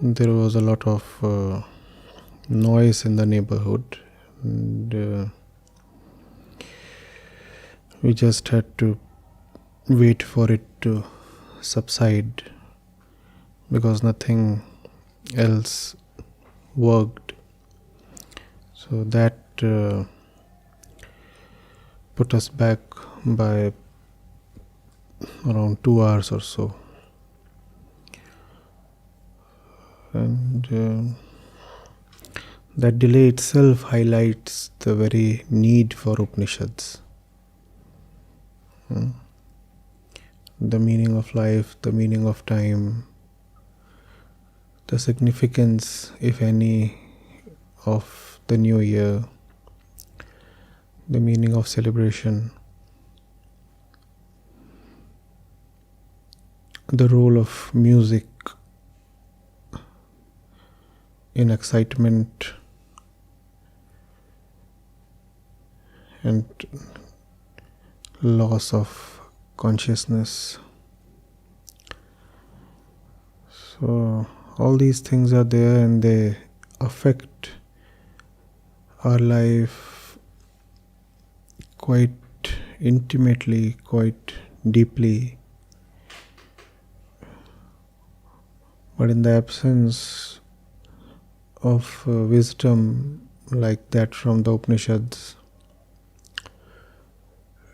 there was a lot of noise in the neighborhood, and we just had to wait for it to subside because nothing else worked. So that put us back by around 2 hours or so. And that delay itself highlights the very need for Upanishads. The meaning of life, the meaning of time, the significance, if any, of the new year, the meaning of celebration, the role of music in excitement and loss of consciousness. So all these things are there and they affect our life quite intimately, quite deeply. But in the absence of wisdom like that from the Upanishads,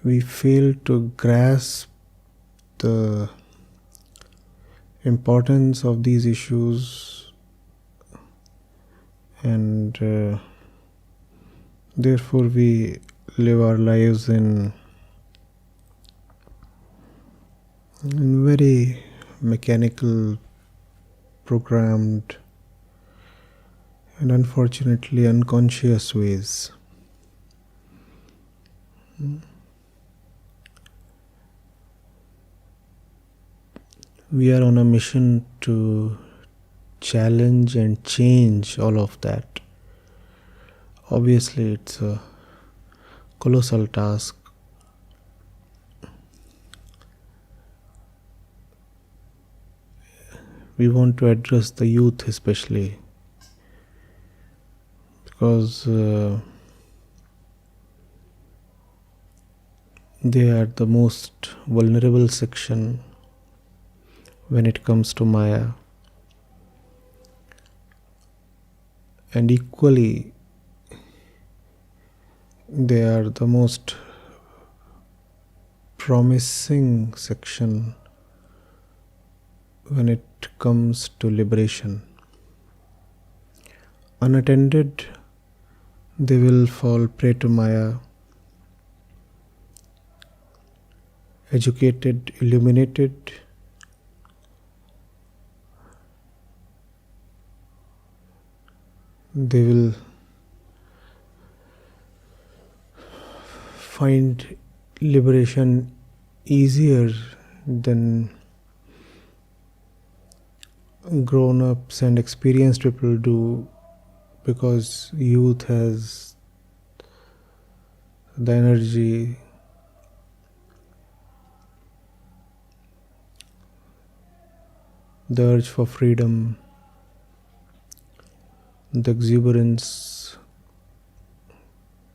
we fail to grasp the importance of these issues, and therefore we live our lives in very mechanical, programmed, and unfortunately unconscious ways. We are on a mission to challenge and change all of that. Obviously, it's a colossal task. We want to address the youth especially, because they are the most vulnerable section when it comes to Maya, and equally they are the most promising section when it comes to liberation. Unattended, they will fall prey to Maya. Educated, illuminated, they will find liberation easier than grown-ups and experienced people do, because youth has the energy, the urge for freedom, the exuberance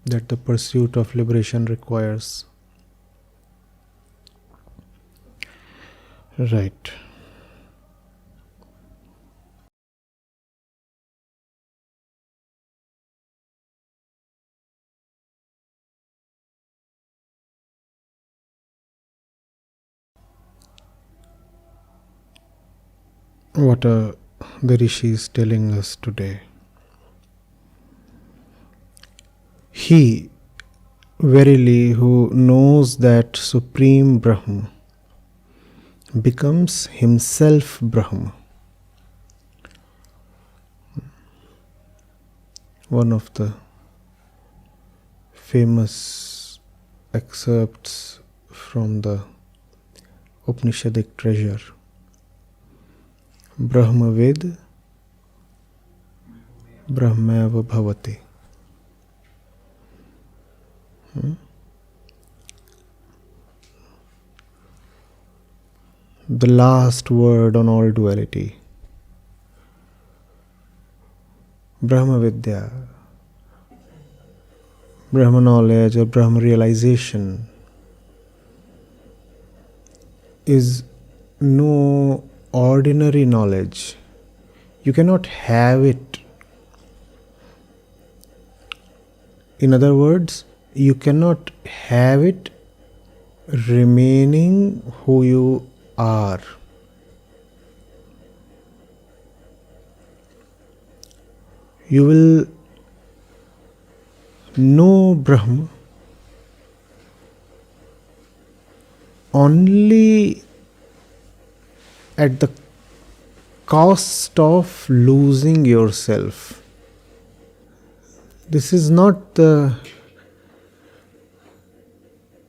that the pursuit of liberation requires. Right. What are the rishis telling us today? He, verily, who knows that Supreme Brahm becomes himself Brahma. One of the famous excerpts from the Upanishadic treasure. Brahma Ved Brahmava Bhavati. The last word on all duality. Brahma Vidya, Brahma knowledge or Brahma realization is no ordinary knowledge. You cannot have it. In other words, you cannot have it remaining who you are. You will know Brahma only at the cost of losing yourself. This is not the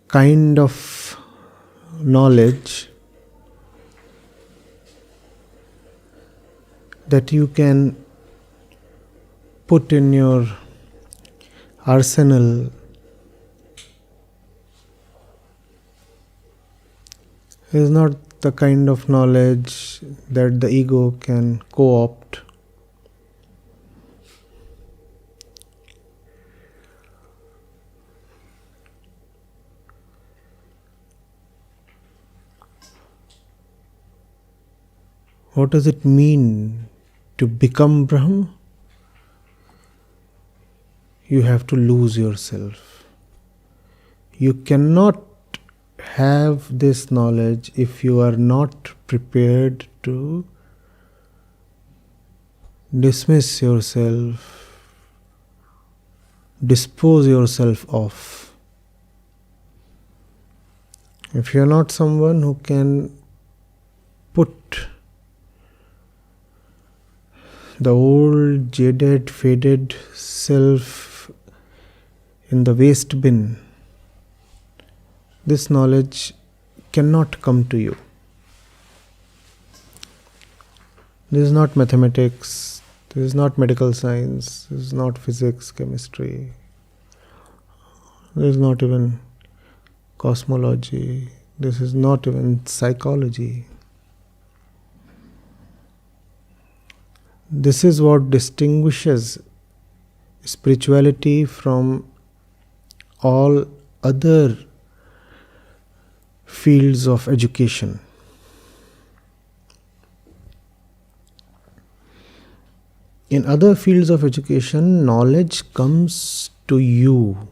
kind of knowledge that you can put in your arsenal. It is not the kind of knowledge that the ego can co-opt. What does it mean to become Brahm? You have to lose yourself. You cannot have this knowledge if you are not prepared to dismiss yourself, dispose yourself of. If you are not someone who can put the old, jaded, faded self in the waste bin, this knowledge cannot come to you. This is not mathematics, this is not medical science, this is not physics, chemistry, this is not even cosmology, this is not even psychology. This is what distinguishes spirituality from all other fields of education. In other fields of education, knowledge comes to you.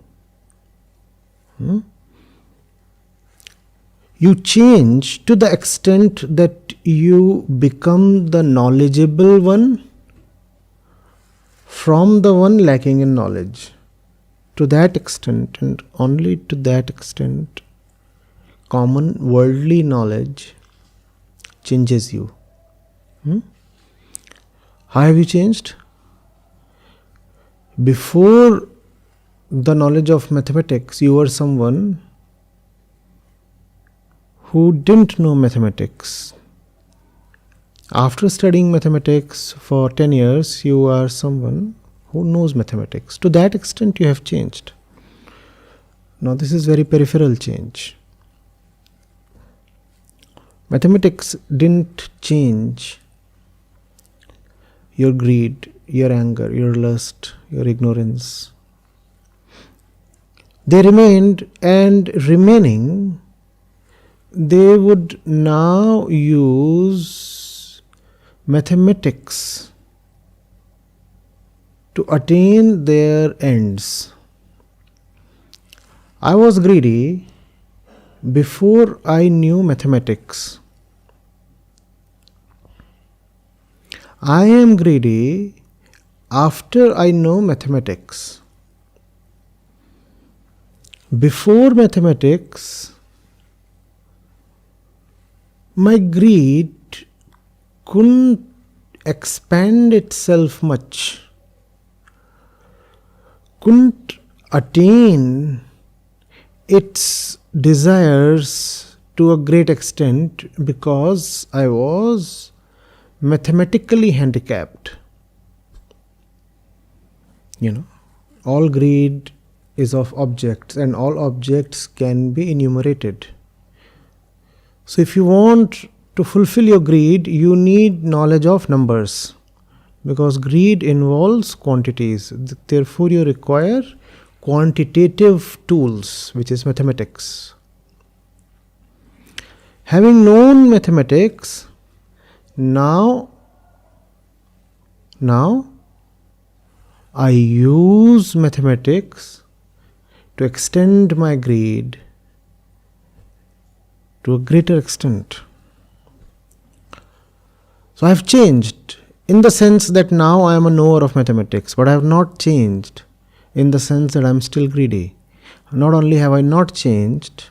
You change to the extent that you become the knowledgeable one from the one lacking in knowledge. To that extent, and only to that extent, common worldly knowledge changes you. How have you changed? Before the knowledge of mathematics, you were someone who didn't know mathematics. After studying mathematics for 10 years, you are someone who knows mathematics. To that extent, you have changed. Now, this is very peripheral change. Mathematics didn't change your greed, your anger, your lust, your ignorance. They remained, and remaining, they would now use mathematics to attain their ends. I was greedy before I knew mathematics. I am greedy after I know mathematics. Before mathematics, my greed couldn't expand itself much, couldn't attain its desires to a great extent because I was mathematically handicapped. All greed is of objects, and all objects can be enumerated. So if you want to fulfill your greed, you need knowledge of numbers. because greed involves quantities. Therefore, you require quantitative tools, which is mathematics. Having known mathematics, now I use mathematics to extend my greed to a greater extent. So I have changed in the sense that now I am a knower of mathematics, but I have not changed in the sense that I am still greedy. Not only have I not changed,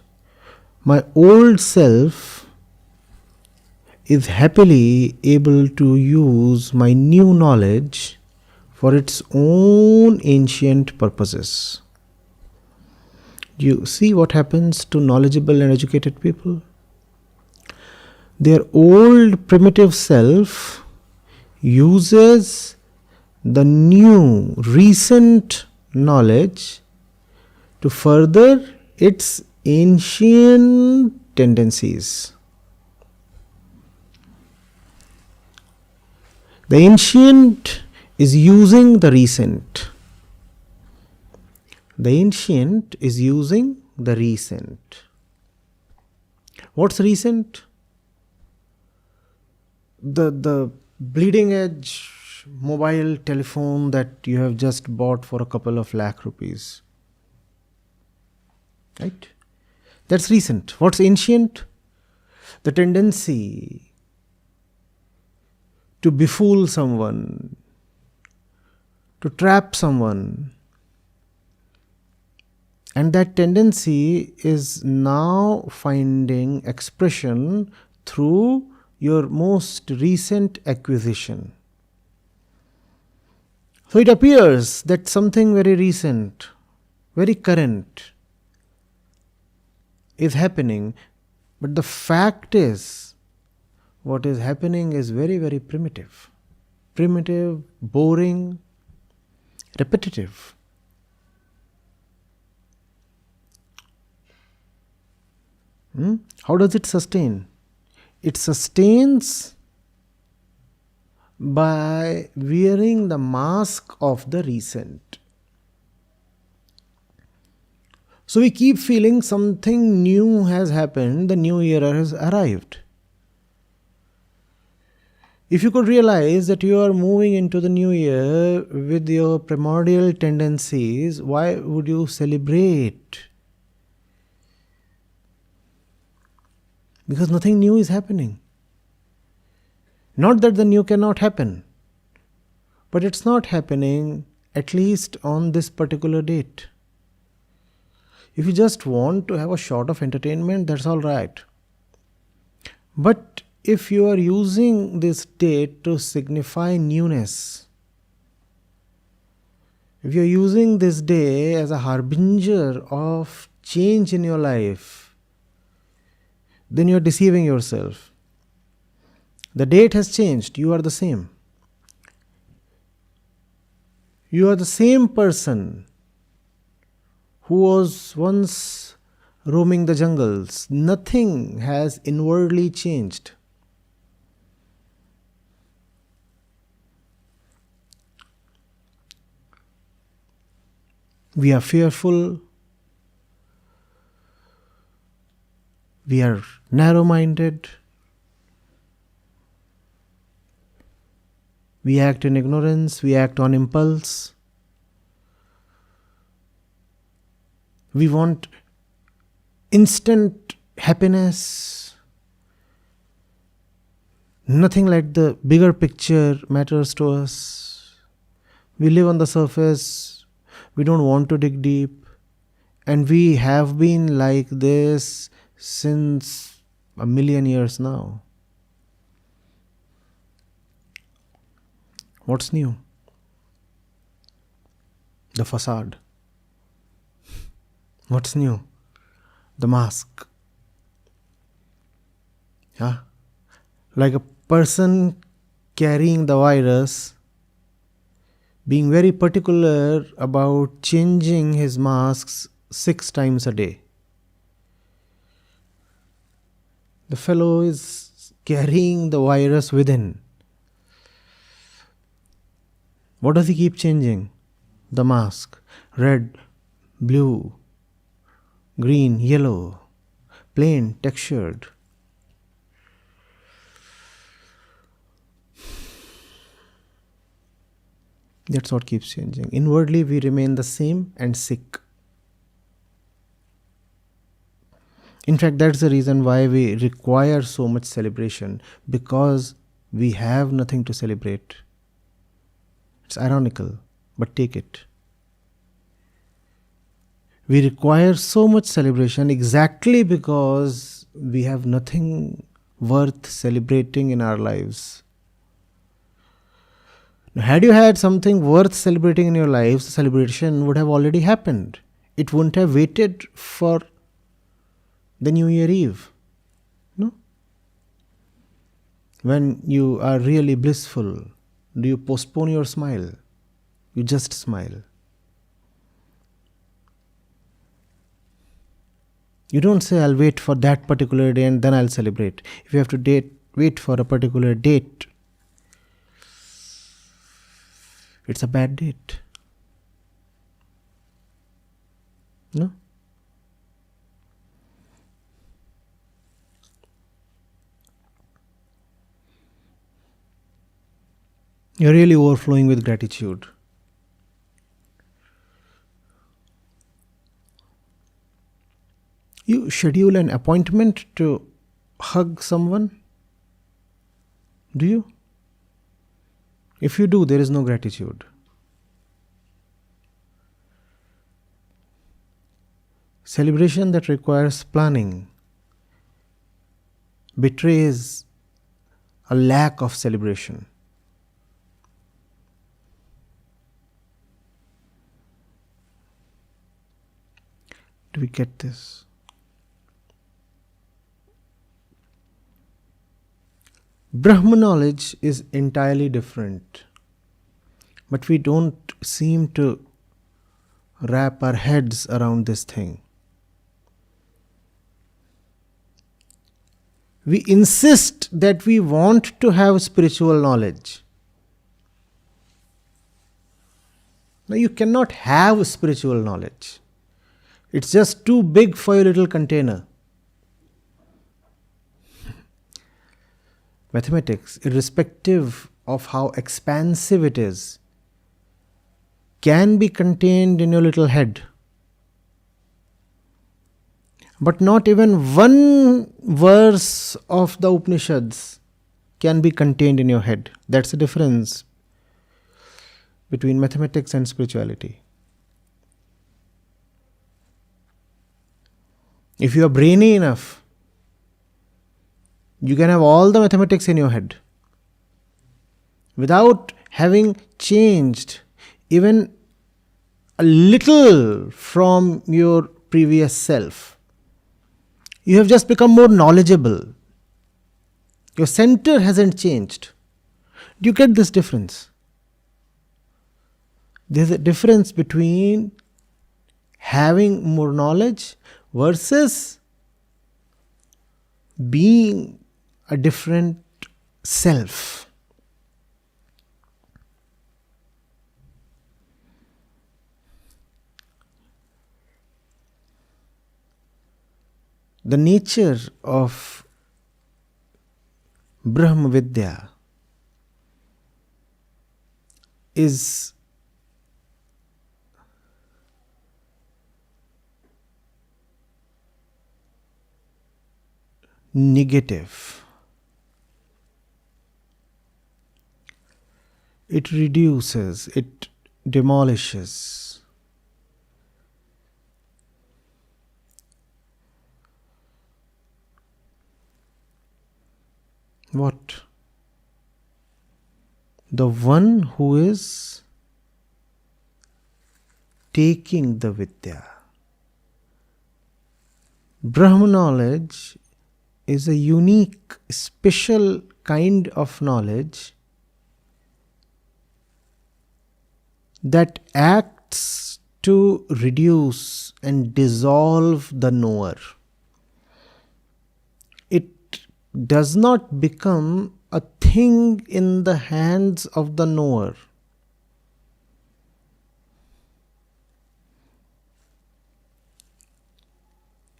my old self is happily able to use my new knowledge for its own ancient purposes. You see what happens to knowledgeable and educated people? Their old primitive self uses the new recent knowledge to further its ancient tendencies. The ancient is using the recent. The ancient is using the recent. What's recent? The bleeding edge mobile telephone that you have just bought for a couple of lakh rupees. Right? That's recent. What's ancient? The tendency to befool someone, to trap someone. And that tendency is now finding expression through your most recent acquisition. So it appears that something very recent, very current is happening, but the fact is, what is happening is very, very primitive. Primitive, boring, repetitive. How does it sustain? It sustains by wearing the mask of the recent. So we keep feeling something new has happened, the new era has arrived. If you could realize that you are moving into the new year with your primordial tendencies, why would you celebrate? Because nothing new is happening. Not that the new cannot happen, but it's not happening at least on this particular date. If you just want to have a shot of entertainment, that's all right. But if you are using this date to signify newness, if you are using this day as a harbinger of change in your life, then you are deceiving yourself. The date has changed, you are the same. You are the same person who was once roaming the jungles. Nothing has inwardly changed. We are fearful. We are narrow-minded. We act in ignorance. We act on impulse. We want instant happiness. Nothing like the bigger picture matters to us. We live on the surface. We don't want to dig deep. And we have been like this since 1,000,000 years now. What's new? The facade. What's new? The mask. Yeah? Like a person carrying the virus, being very particular about changing his masks 6 times a day. The fellow is carrying the virus within. What does he keep changing? The mask. Red, blue, green, yellow, plain, textured. That's what keeps changing. Inwardly, we remain the same and sick. In fact, that's the reason why we require so much celebration, because we have nothing to celebrate. It's ironical, but take it. We require so much celebration exactly because we have nothing worth celebrating in our lives. Now, had you had something worth celebrating in your lives, the celebration would have already happened. It wouldn't have waited for the New Year Eve. No? When you are really blissful, do you postpone your smile? You just smile. You don't say, I'll wait for that particular day and then I'll celebrate. If you have to wait for a particular date, it's a bad date. No? You're really overflowing with gratitude. You schedule an appointment to hug someone? Do you? If you do, there is no gratitude. Celebration that requires planning betrays a lack of celebration. Do we get this? Brahma knowledge is entirely different, but we don't seem to wrap our heads around this thing. We insist that we want to have spiritual knowledge. Now, you cannot have spiritual knowledge. It's just too big for your little container. Mathematics, irrespective of how expansive it is, can be contained in your little head. But not even one verse of the Upanishads can be contained in your head. That's the difference between mathematics and spirituality. If you are brainy enough, you can have all the mathematics in your head without having changed even a little from your previous self. You have just become more knowledgeable. Your center hasn't changed. Do you get this difference? There's a difference between having more knowledge versus being a different self. The nature of Brahma Vidya is negative. It reduces, it demolishes. What? The one who is taking the Vidya. Brahma knowledge is a unique, special kind of knowledge that acts to reduce and dissolve the knower. It does not become a thing in the hands of the knower.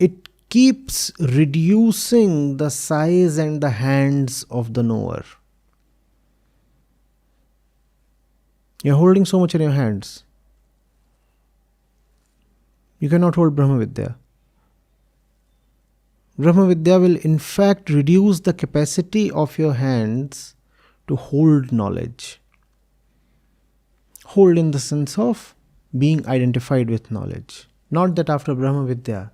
it keeps reducing the size and the hands of the knower. You're holding so much in your hands. You cannot hold Brahma Vidya. Brahma Vidya will in fact reduce the capacity of your hands to hold knowledge. Hold in the sense of being identified with knowledge. Not that after Brahma Vidya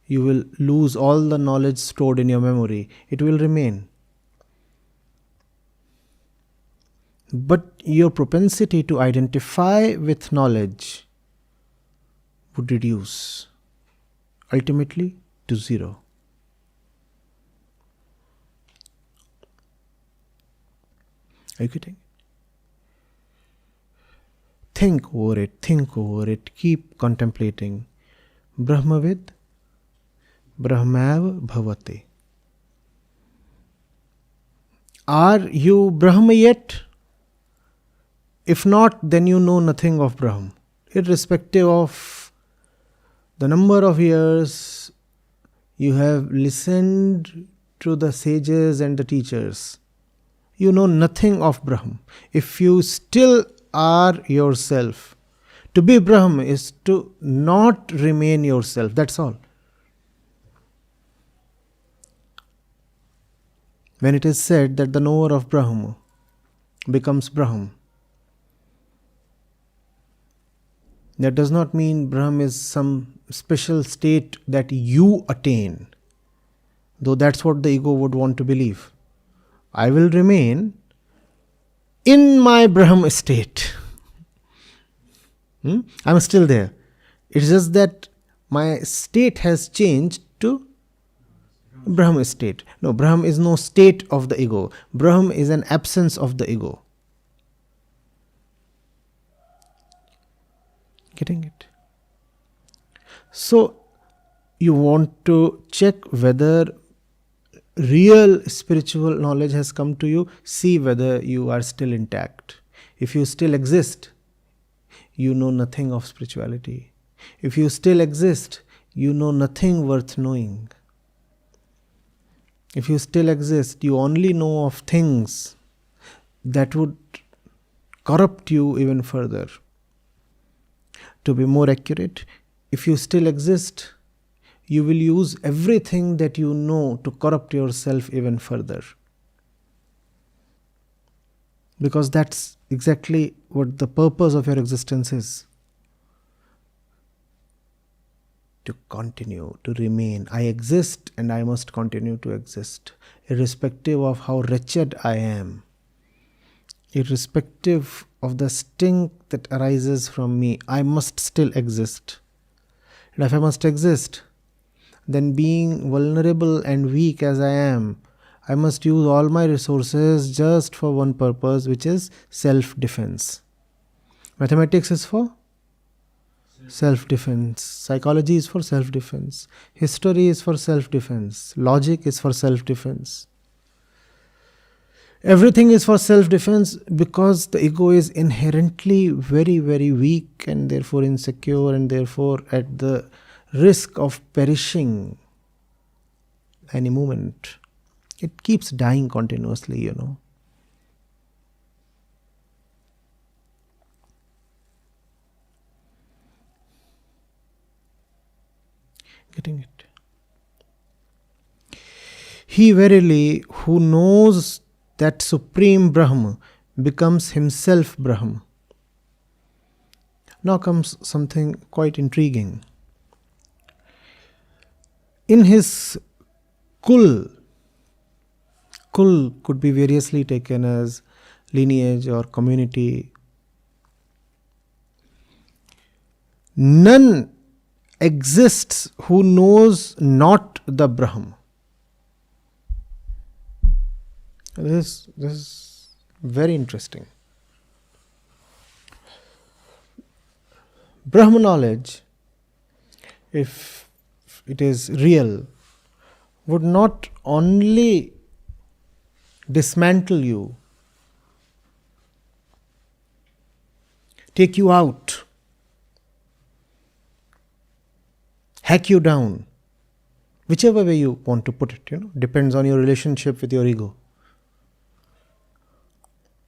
you will lose all the knowledge stored in your memory. It will remain. But your propensity to identify with knowledge would reduce, ultimately to zero. Are you getting it? Think over it, keep contemplating. Brahmavid, Brahmav Bhavati. Are you Brahma yet? If not, then you know nothing of Brahm. Irrespective of the number of years you have listened to the sages and the teachers, you know nothing of Brahm. If you still are yourself, to be Brahm is to not remain yourself, that's all. When it is said that the knower of Brahm becomes Brahm, that does not mean Brahm is some special state that you attain, though that's what the ego would want to believe. I will remain in my Brahm state. I'm still there. It's just that my state has changed to Brahm state. No, Brahm is no state of the ego. Brahm is an absence of the ego. Getting it? So, you want to check whether real spiritual knowledge has come to you. See whether you are still intact. If you still exist, you know nothing of spirituality. If you still exist, you know nothing worth knowing. If you still exist, you only know of things that would corrupt you even further. To be more accurate, if you still exist, you will use everything that you know to corrupt yourself even further. Because that's exactly what the purpose of your existence is. To continue, to remain. I exist and I must continue to exist, irrespective of how wretched I am, irrespective of the stink that arises from me. I must still exist. And if I must exist, then being vulnerable and weak as I am, I must use all my resources just for one purpose, which is self-defense. Mathematics is for self-defense. Psychology is for self-defense. History is for self-defense. Logic is for self-defense. Everything is for self-defense because the ego is inherently very, very weak and therefore insecure and therefore at the risk of perishing any moment. It keeps dying continuously, Getting it? He verily who knows that Supreme Brahma becomes himself Brahma. Now comes something quite intriguing. In his kul could be variously taken as lineage or community. None exists who knows not the Brahm. This is very interesting. Brahma knowledge, if it is real, would not only dismantle you, take you out, hack you down, Whichever way you want to put it, depends on your relationship with your ego.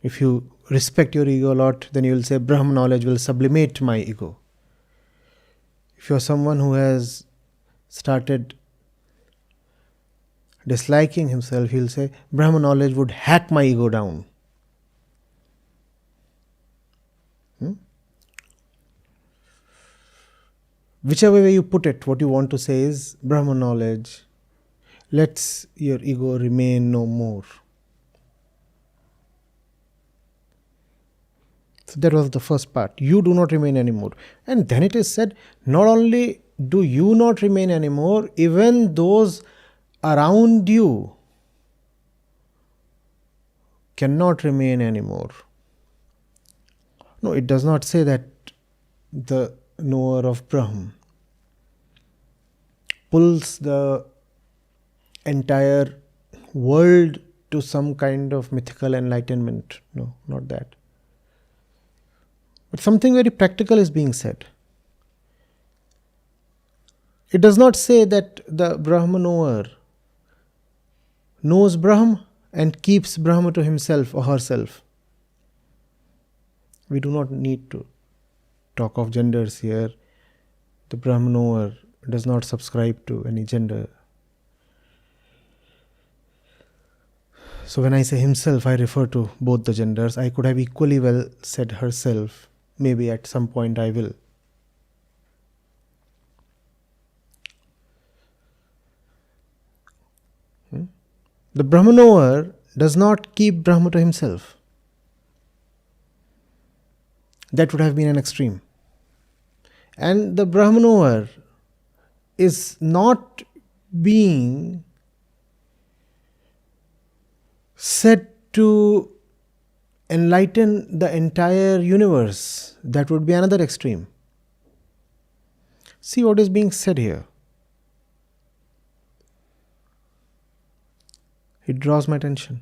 If you respect your ego a lot, then you will say Brahma knowledge will sublimate my ego. If you are someone who has started disliking himself, he will say Brahma knowledge would hack my ego down. Whichever way you put it, what you want to say is Brahma knowledge lets your ego remain no more. So that was the first part. You do not remain anymore. And then it is said, not only do you not remain anymore, even those around you cannot remain anymore. No, it does not say that the knower of Brahm pulls the entire world to some kind of mythical enlightenment. No, not that. But something very practical is being said. It does not say that the Brahma knower knows Brahm and keeps Brahma to himself or herself. We do not need to talk of genders here. The Brahma knower does not subscribe to any gender. So when I say himself, I refer to both the genders. I could have equally well said herself. Maybe at some point I will. The Brahma knower does not keep Brahma to himself. That would have been an extreme. And the Brahma knower is not being said to enlighten the entire universe. That would be another extreme. See what is being said here. It draws my attention.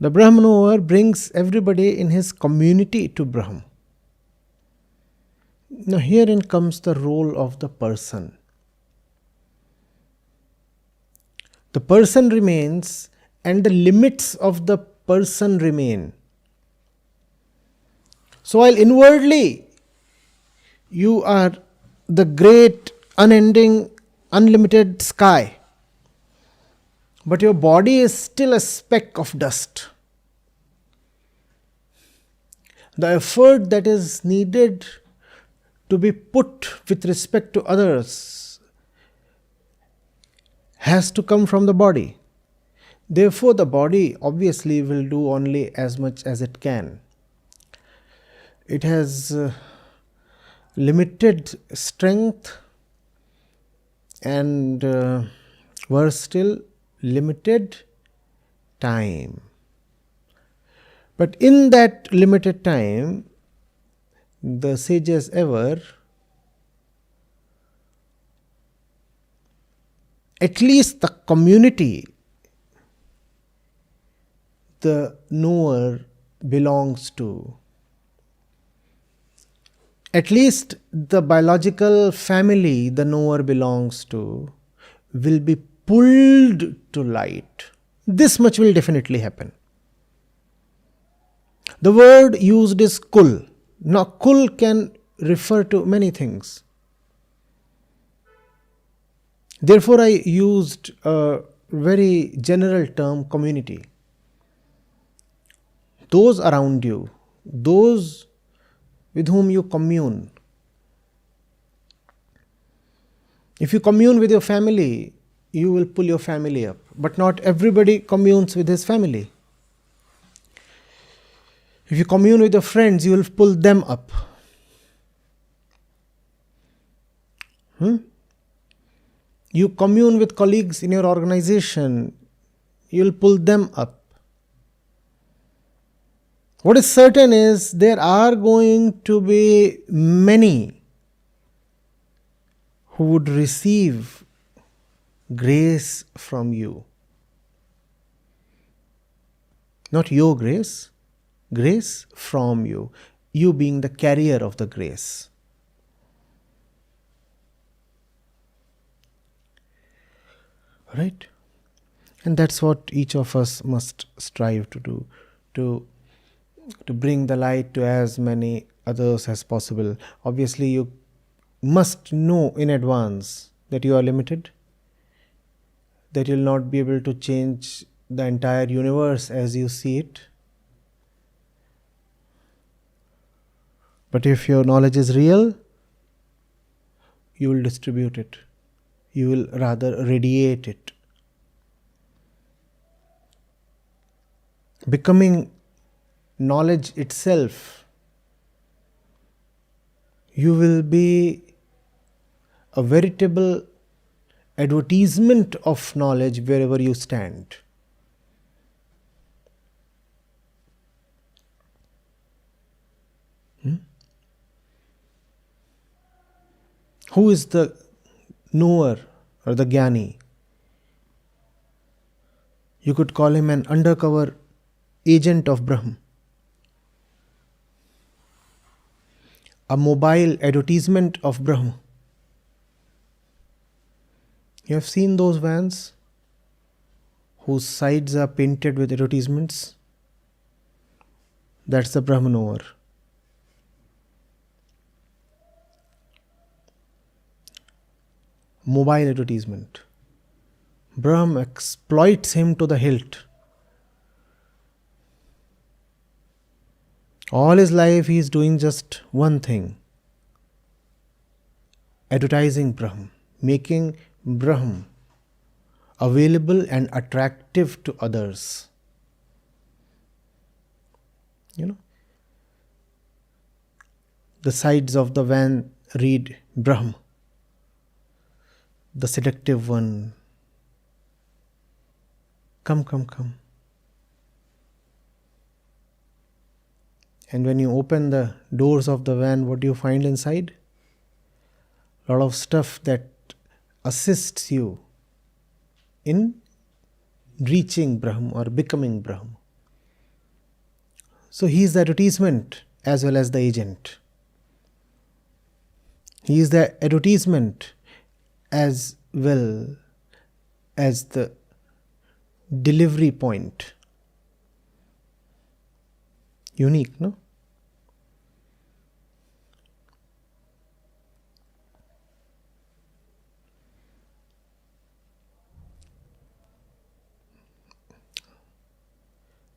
The Brahma knower brings everybody in his community to Brahm. Now herein comes the role of the person. The person remains and the limits of the person remain. So while inwardly you are the great, unending, unlimited sky, but your body is still a speck of dust. The effort that is needed to be put with respect to others has to come from the body. Therefore, the body obviously will do only as much as it can. It has limited strength and worse still, limited time. But in that limited time, the sages ever at least the community the knower belongs to, at least the biological family the knower belongs to, will be pulled to light. This much will definitely happen. The word used is kul. Now, kul can refer to many things. Therefore, I used a very general term, community. Those around you, those with whom you commune. If you commune with your family, you will pull your family up. But not everybody communes with his family. If you commune with your friends, you will pull them up. You commune with colleagues in your organization, you will pull them up. What is certain is there are going to be many who would receive grace from you. Not your grace, grace from you. You being the carrier of the grace. Right? And that's what each of us must strive to do, to bring the light to as many others as possible. Obviously, you must know in advance that you are limited, that you'll not be able to change the entire universe as you see it. But if your knowledge is real, you will distribute it. You will rather radiate it. Becoming knowledge itself, you will be a veritable advertisement of knowledge wherever you stand. Who is the knower or the Jnani? You could call him an undercover agent of Brahm, a mobile advertisement of Brahm. You have seen those vans whose sides are painted with advertisements? That's the Brahm knower. Mobile advertisement. Brahm exploits him to the hilt. All his life he is doing just one thing: advertising Brahm, making Brahm available and attractive to others. The sides of the van read Brahm, the seductive one. Come, come, come. And when you open the doors of the van, what do you find inside? A lot of stuff that assists you in reaching Brahm or becoming Brahm. So he is the advertisement as well as the agent. He is the advertisement as well as the delivery point. Unique, no?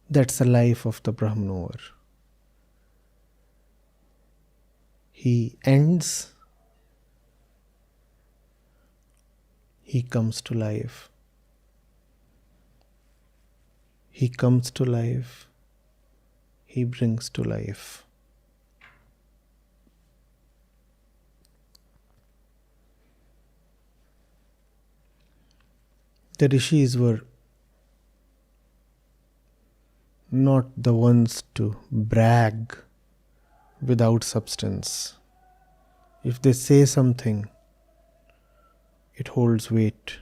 That's the life of the Brahm knower. He ends, he comes to life. He comes to life, he brings to life. The rishis were not the ones to brag without substance. If they say something, it holds weight.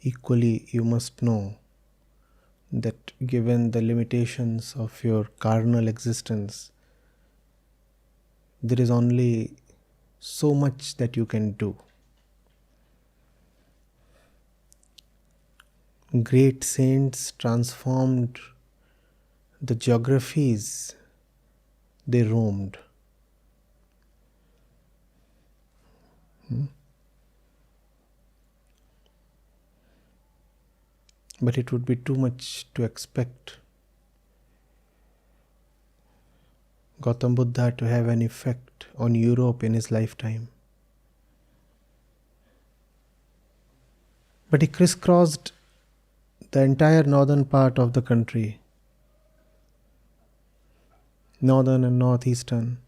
Equally, you must know that given the limitations of your carnal existence, there is only so much that you can do. Great saints transformed the geographies they roamed. But it would be too much to expect Gautam Buddha to have an effect on Europe in his lifetime. But he crisscrossed the entire northern part of the country, northern and northeastern,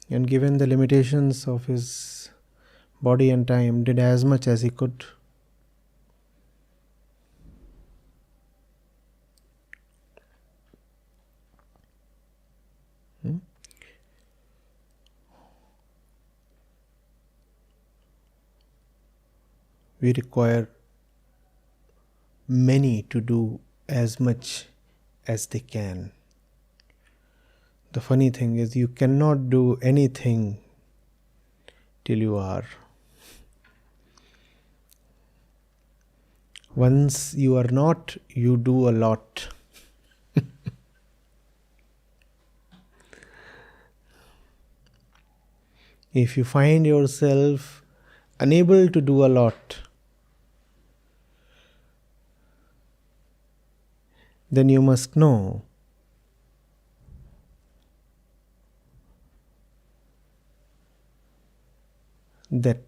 and given the limitations of his body and time, did as much as he could. We require many to do as much as they can. The funny thing is, you cannot do anything till you are. Once you are not, you do a lot. If you find yourself unable to do a lot, then you must know that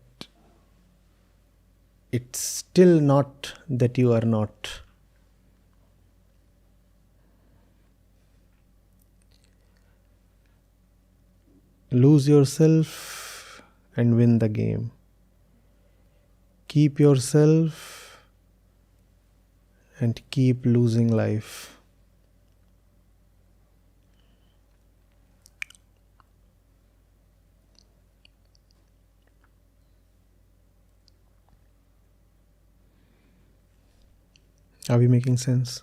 it's still not that you are not. Lose yourself and win the game. Keep yourself and keep losing life. Are we making sense?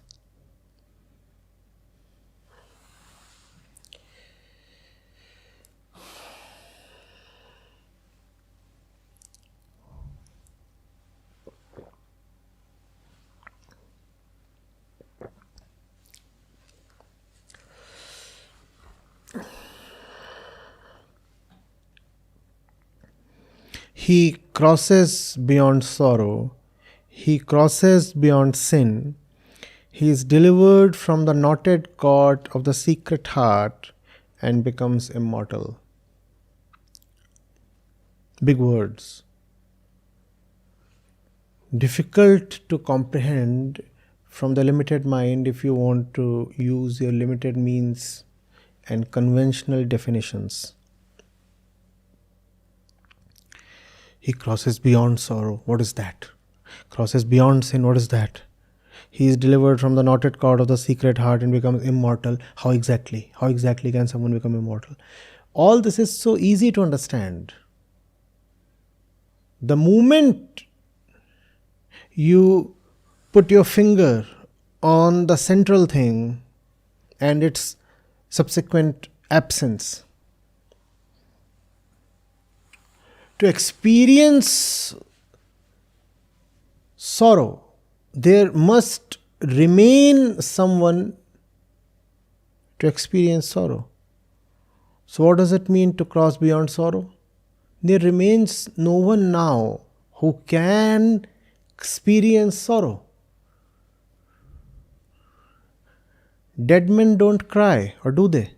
He crosses beyond sorrow. He crosses beyond sin. He is delivered from the knotted cord of the secret heart and becomes immortal. Big words. Difficult to comprehend from the limited mind if you want to use your limited means and conventional definitions. He crosses beyond sorrow. What is that? Crosses beyond sin. What is that? He is delivered from the knotted cord of the secret heart and becomes immortal. How exactly? How exactly can someone become immortal? All this is so easy to understand. The moment you put your finger on the central thing and its subsequent absence, to experience sorrow, there must remain someone to experience sorrow. So what does it mean to cross beyond sorrow? There remains no one now who can experience sorrow. Dead men don't cry, or do they?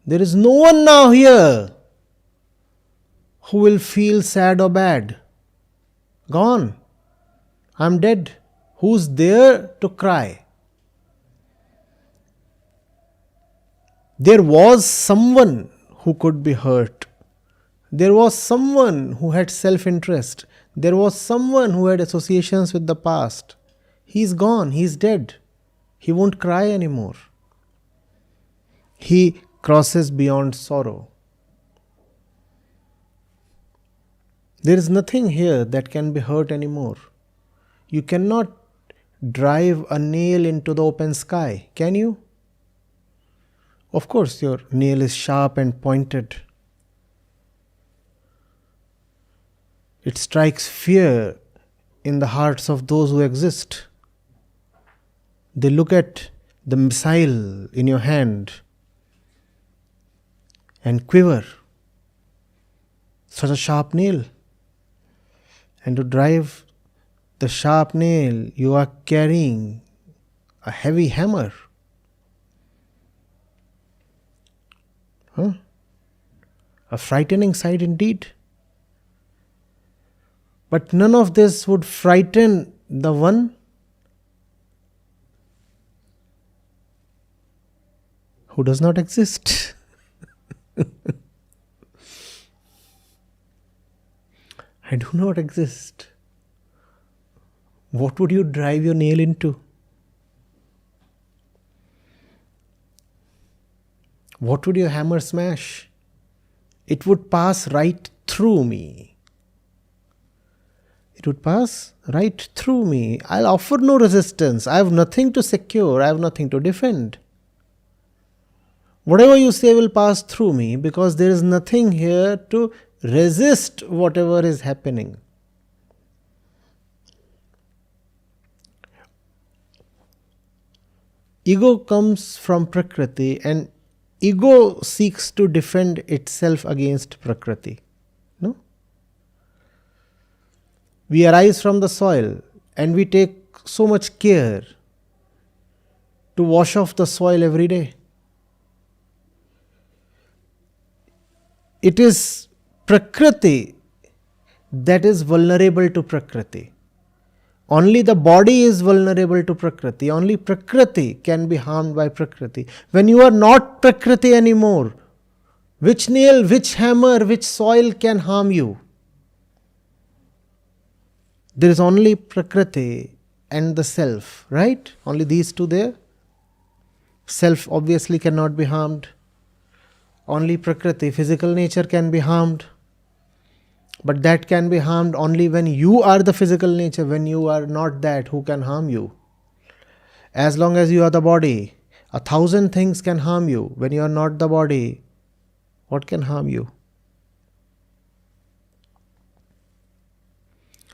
There is no one now here who will feel sad or bad. Gone. I'm dead. Who's there to cry? There was someone who could be hurt. There was someone who had self-interest. There was someone who had associations with the past. He's gone. He's dead. He won't cry anymore. He crosses beyond sorrow. There is nothing here that can be hurt anymore. You cannot drive a nail into the open sky, can you? Of course, your nail is sharp and pointed. It strikes fear in the hearts of those who exist. They look at the missile in your hand and quiver. Such a sharp nail. And to drive the sharp nail, you are carrying a heavy hammer. A frightening sight indeed. But none of this would frighten the one who does not exist. I do not exist. What would you drive your nail into? What would your hammer smash? It would pass right through me. It would pass right through me. I'll offer no resistance. I have nothing to secure. I have nothing to defend. Whatever you say will pass through me because there is nothing here to resist whatever is happening. Ego comes from Prakriti and ego seeks to defend itself against Prakriti. No? We arise from the soil and we take so much care to wash off the soil every day. It is Prakriti that is vulnerable to Prakriti. Only the body is vulnerable to Prakriti. Only Prakriti can be harmed by Prakriti. When you are not Prakriti anymore, which nail, which hammer, which soil can harm you? There is only Prakriti and the self, right? Only these two there. Self obviously cannot be harmed. Only Prakriti, physical nature can be harmed. But that can be harmed only when you are the physical nature. When you are not that, who can harm you? As long as you are the body, 1,000 things can harm you. When you are not the body, what can harm you?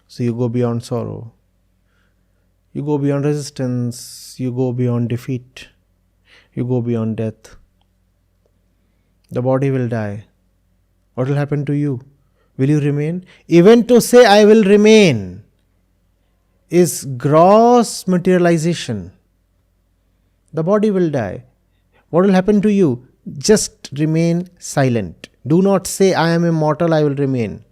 So you go beyond sorrow. You go beyond resistance. You go beyond defeat. You go beyond death. The body will die. What will happen to you? Will you remain? Even to say I will remain is gross materialization. The body will die. What will happen to you? Just remain silent. Do not say I am immortal, I will remain.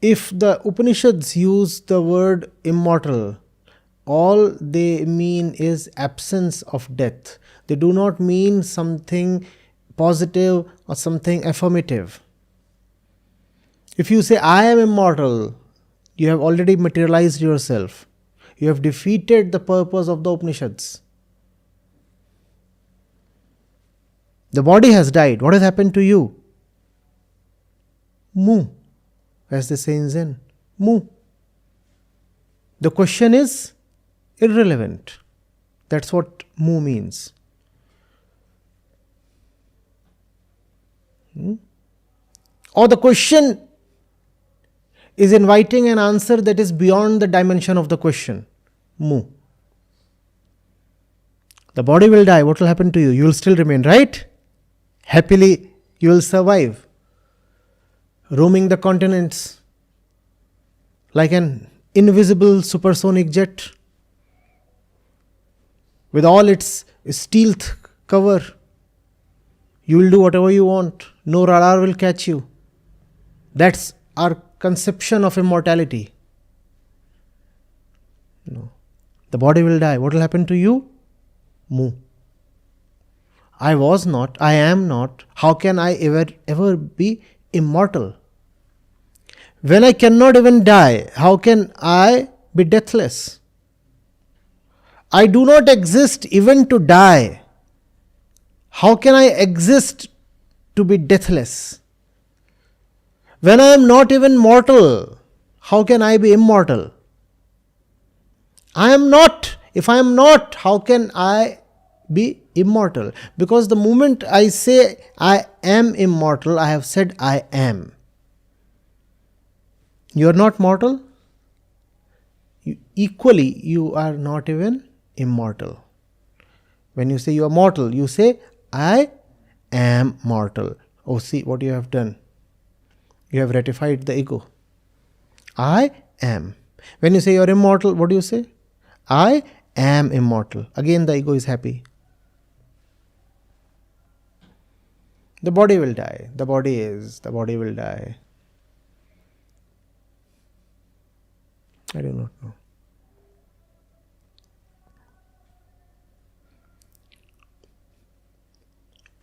If the Upanishads use the word immortal, all they mean is absence of death. They do not mean something positive or something affirmative. If you say, I am immortal, you have already materialized yourself. You have defeated the purpose of the Upanishads. The body has died. What has happened to you? Mu, as they say in Zen. Mu. The question is irrelevant. That's what mu means. Or the question is inviting an answer that is beyond the dimension of the question. Mu. The body will die. What will happen to you? You will still remain, right? Happily, you will survive. Roaming the continents like an invisible supersonic jet with all its stealth cover. You will do whatever you want. No radar will catch you. That's our conception of immortality. No. The body will die. What will happen to you? Mu. I was not, I am not. How can I ever be immortal? When I cannot even die, how can I be deathless? I do not exist even to die. How can I exist to be deathless? When I am not even mortal, how can I be immortal? I am not. If I am not, how can I be immortal? Because the moment I say I am immortal, I have said I am. You are not mortal. Equally, you are not even immortal. When you say you are mortal, you say I am mortal. Oh, see what you have done. You have ratified the ego. I am. When you say you are immortal, what do you say? I am immortal. Again, the ego is happy. The body will die. The body will die. I do not know.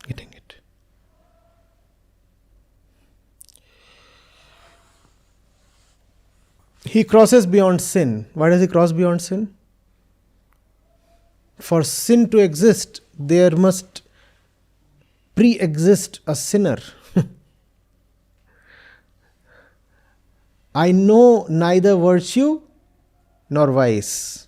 Getting it. He crosses beyond sin. Why does he cross beyond sin? For sin to exist, there must pre-exist a sinner. I know neither virtue nor vice.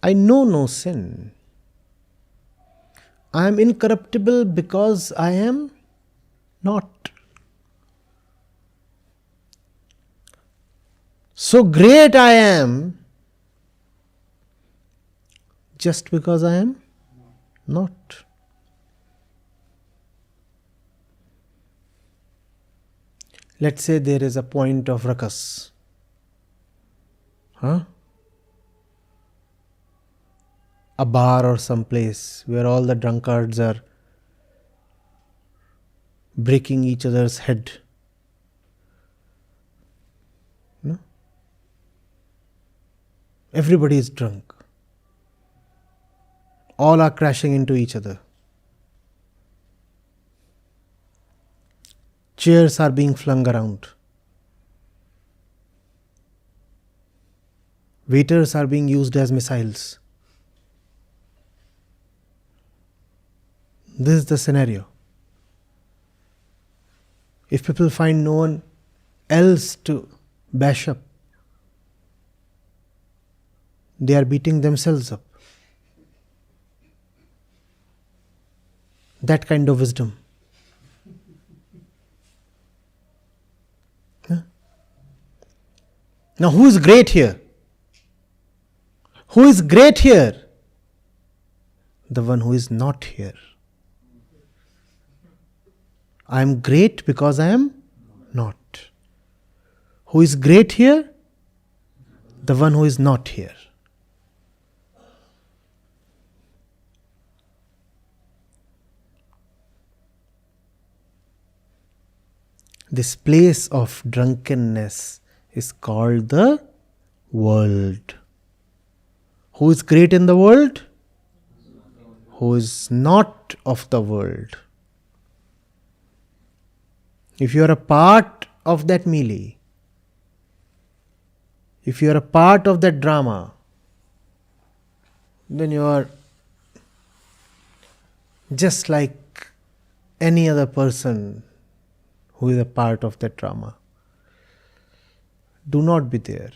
I know no sin. I am incorruptible because I am not. So great I am just because I am not. Let's say there is a point of ruckus. Huh? A bar or some place where all the drunkards are breaking each other's head. No? Everybody is drunk. All are crashing into each other. Chairs are being flung around. Waiters are being used as missiles. This is the scenario. If people find no one else to bash up, they are beating themselves up. That kind of wisdom. Huh? Now, who is great here? Who is great here? The one who is not here. I am great because I am not. Who is great here? The one who is not here. This place of drunkenness is called the world. Who is great in the world? Who is not of the world. If you are a part of that melee, if you are a part of that drama, then you are just like any other person who is a part of that drama. Do not be there.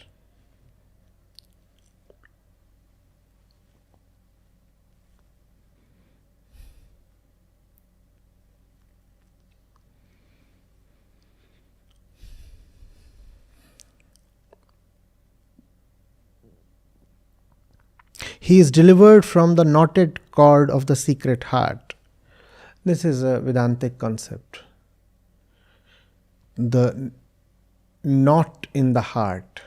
He is delivered from the knotted cord of the secret heart. This is a Vedantic concept. The knot in the heart.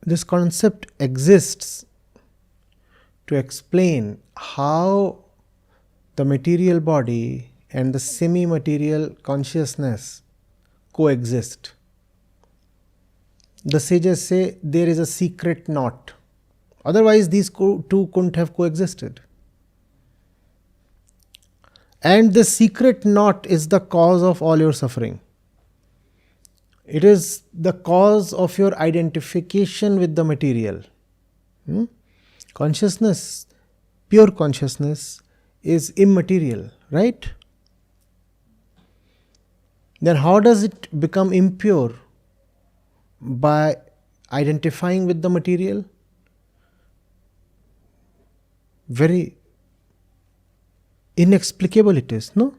This concept exists to explain how the material body and the semi-material consciousness coexist. The sages say there is a secret knot. Otherwise, these two couldn't have coexisted. And the secret knot is the cause of all your suffering. It is the cause of your identification with the material. Consciousness, pure consciousness, is immaterial, right? Then how does it become impure? By identifying with the material? Very inexplicable it is, no?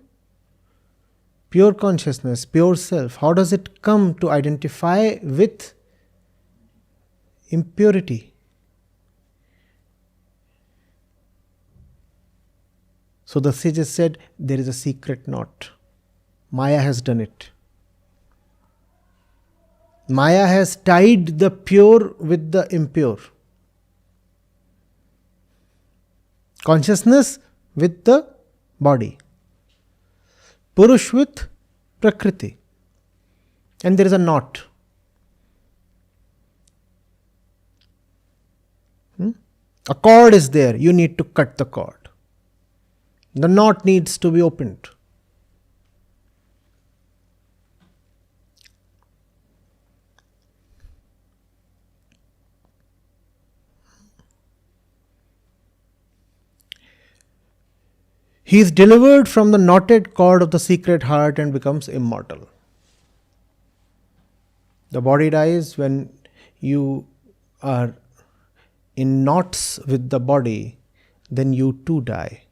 Pure consciousness, pure self, how does it come to identify with impurity? So the sages said there is a secret knot. Maya has done it. Maya has tied the pure with the impure. Consciousness with the body. Purush with Prakriti. And there is a knot. A cord is there. You need to cut the cord. The knot needs to be opened. He is delivered from the knotted cord of the secret heart and becomes immortal. The body dies when you are in knots with the body, then you too die.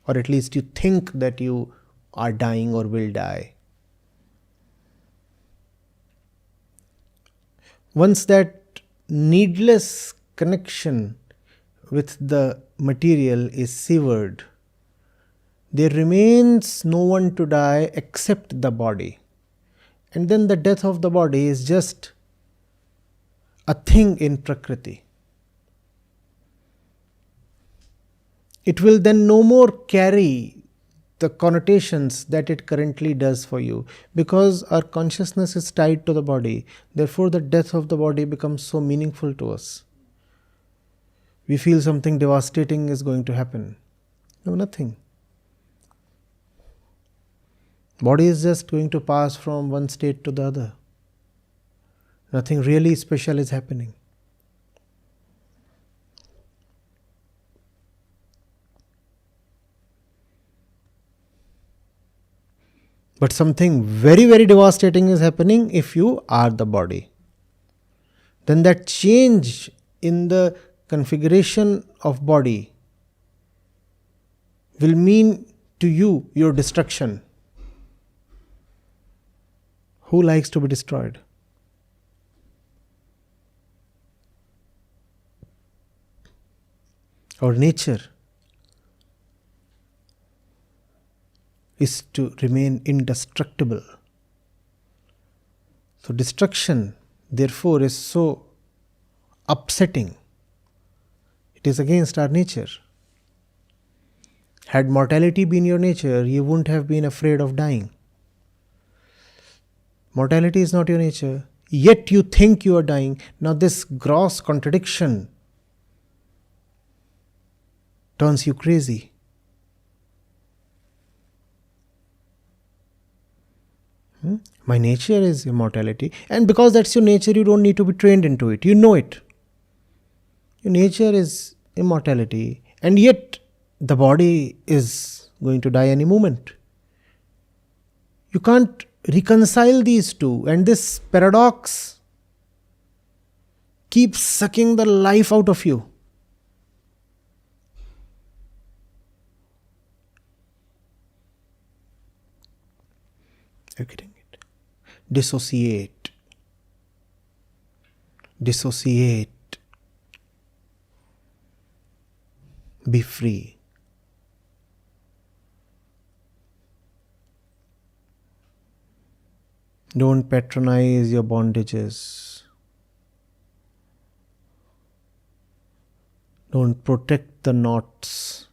Or at least you think that you are dying or will die. Once that needless connection with the material is severed, there remains no one to die except the body. And then the death of the body is just a thing in Prakriti. It will then no more carry the connotations that it currently does for you, because our consciousness is tied to the body. Therefore, the death of the body becomes so meaningful to us. We feel something devastating is going to happen. No, nothing. Body is just going to pass from one state to the other. Nothing really special is happening. But something very, very devastating is happening if you are the body. Then that change in the configuration of body will mean to you your destruction. Who likes to be destroyed? Our nature is to remain indestructible. So destruction, therefore, is so upsetting. It is against our nature. Had mortality been your nature, you wouldn't have been afraid of dying. Mortality is not your nature, yet you think you are dying. Now this gross contradiction turns you crazy. My nature is immortality, and because that's your nature, you don't need to be trained into it. You know it. Your nature is immortality, and yet the body is going to die any moment. You can't reconcile these two, and this paradox keeps sucking the life out of you. You're getting it? Dissociate. Dissociate. Be free. Don't patronize your bondages. Don't protect the knots.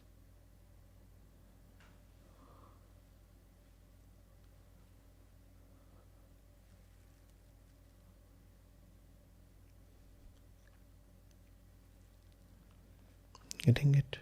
Getting it?